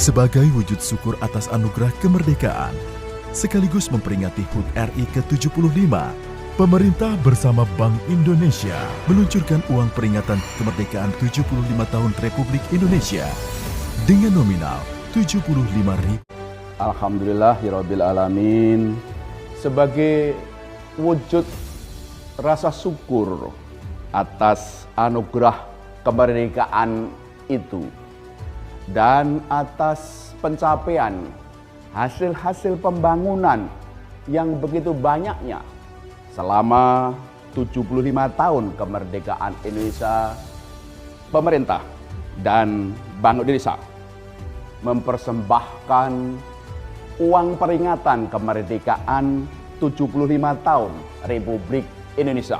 Sebagai wujud syukur atas anugerah kemerdekaan, sekaligus memperingati HUT RI ke-75, pemerintah bersama Bank Indonesia meluncurkan uang peringatan kemerdekaan 75 tahun Republik Indonesia dengan nominal 75.000. Alhamdulillahirabbil alamin. Sebagai wujud rasa syukur atas anugerah kemerdekaan itu dan atas pencapaian hasil-hasil pembangunan yang begitu banyaknya selama 75 tahun kemerdekaan Indonesia, pemerintah dan Bank Indonesia mempersembahkan uang peringatan kemerdekaan 75 tahun Republik Indonesia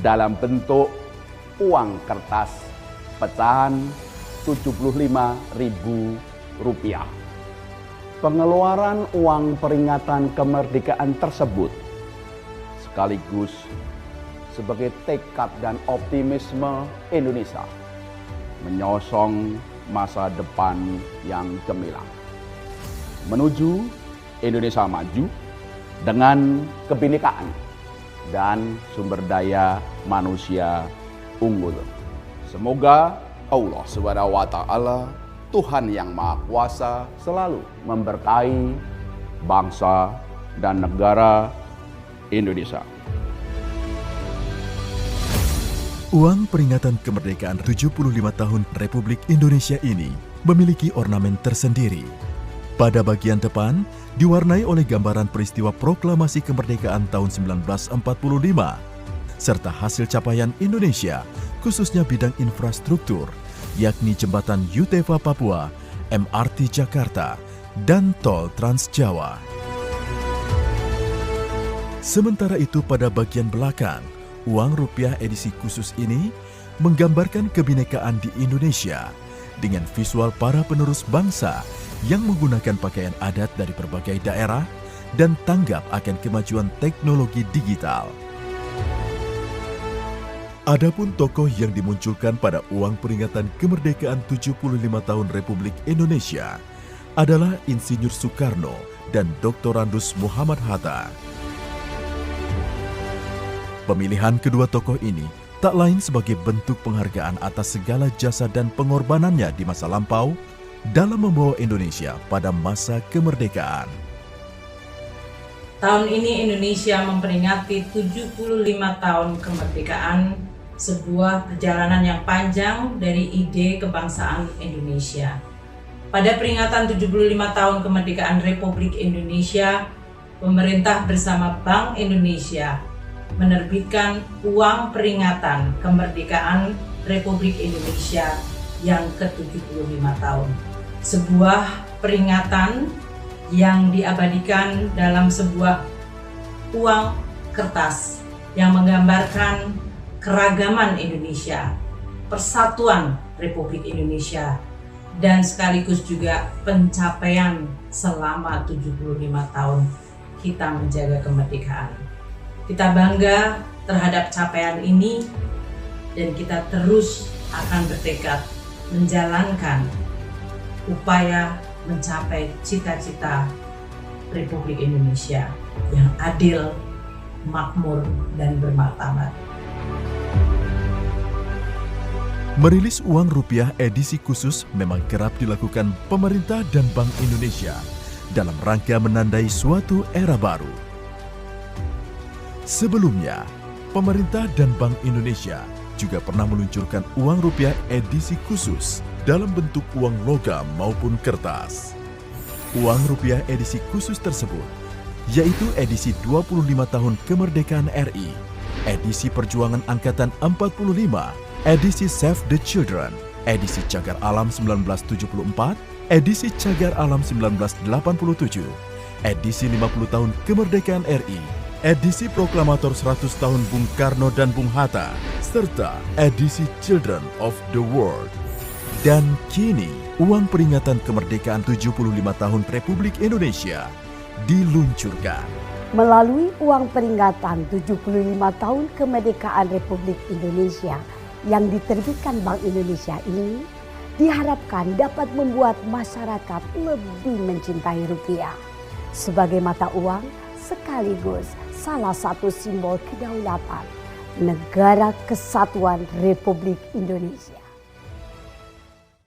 dalam bentuk uang kertas pecahan Rp75.000. Pengeluaran uang peringatan kemerdekaan tersebut sekaligus sebagai tekad dan optimisme Indonesia menyosong masa depan yang gemilang menuju Indonesia maju dengan kebinekaan dan sumber daya manusia unggul. Semoga Allah SWT, Tuhan yang Maha Kuasa, selalu memberkahi bangsa dan negara Indonesia. Uang peringatan kemerdekaan 75 tahun Republik Indonesia ini memiliki ornamen tersendiri. Pada bagian depan diwarnai oleh gambaran peristiwa proklamasi kemerdekaan tahun 1945 serta hasil capaian Indonesia khususnya bidang infrastruktur, yakni jembatan Yutefa Papua, MRT Jakarta, dan tol Trans Jawa. Sementara itu pada bagian belakang, uang rupiah edisi khusus ini menggambarkan kebinekaan di Indonesia dengan visual para penerus bangsa yang menggunakan pakaian adat dari berbagai daerah dan tanggap akan kemajuan teknologi digital. Adapun tokoh yang dimunculkan pada uang peringatan kemerdekaan 75 tahun Republik Indonesia adalah Insinyur Soekarno dan Dr. Andes Muhammad Hatta. Pemilihan kedua tokoh ini tak lain sebagai bentuk penghargaan atas segala jasa dan pengorbanannya di masa lampau dalam membawa Indonesia pada masa kemerdekaan. Tahun ini Indonesia memperingati 75 tahun kemerdekaan, sebuah perjalanan yang panjang dari ide kebangsaan Indonesia. Pada peringatan 75 tahun kemerdekaan Republik Indonesia, pemerintah bersama Bank Indonesia menerbitkan uang peringatan kemerdekaan Republik Indonesia yang ke-75 tahun. Sebuah peringatan yang diabadikan dalam sebuah uang kertas yang menggambarkan keragaman Indonesia, persatuan Republik Indonesia, dan sekaligus juga pencapaian selama 75 tahun kita menjaga kemerdekaan. Kita bangga terhadap capaian ini dan kita terus akan bertekad menjalankan upaya mencapai cita-cita Republik Indonesia yang adil, makmur, dan bermartabat. Merilis uang rupiah edisi khusus memang kerap dilakukan pemerintah dan Bank Indonesia dalam rangka menandai suatu era baru. Sebelumnya, pemerintah dan Bank Indonesia juga pernah meluncurkan uang rupiah edisi khusus dalam bentuk uang logam maupun kertas. Uang rupiah edisi khusus tersebut yaitu edisi 25 tahun kemerdekaan RI, edisi Perjuangan Angkatan 45, edisi Save the Children, edisi Cagar Alam 1974, edisi Cagar Alam 1987, edisi 50 tahun kemerdekaan RI, edisi Proklamator 100 tahun Bung Karno dan Bung Hatta, serta edisi Children of the World. Dan kini, uang peringatan kemerdekaan 75 tahun Republik Indonesia diluncurkan. Melalui uang peringatan 75 tahun kemerdekaan Republik Indonesia yang diterbitkan Bank Indonesia ini, diharapkan dapat membuat masyarakat lebih mencintai rupiah sebagai mata uang sekaligus salah satu simbol kedaulatan Negara Kesatuan Republik Indonesia.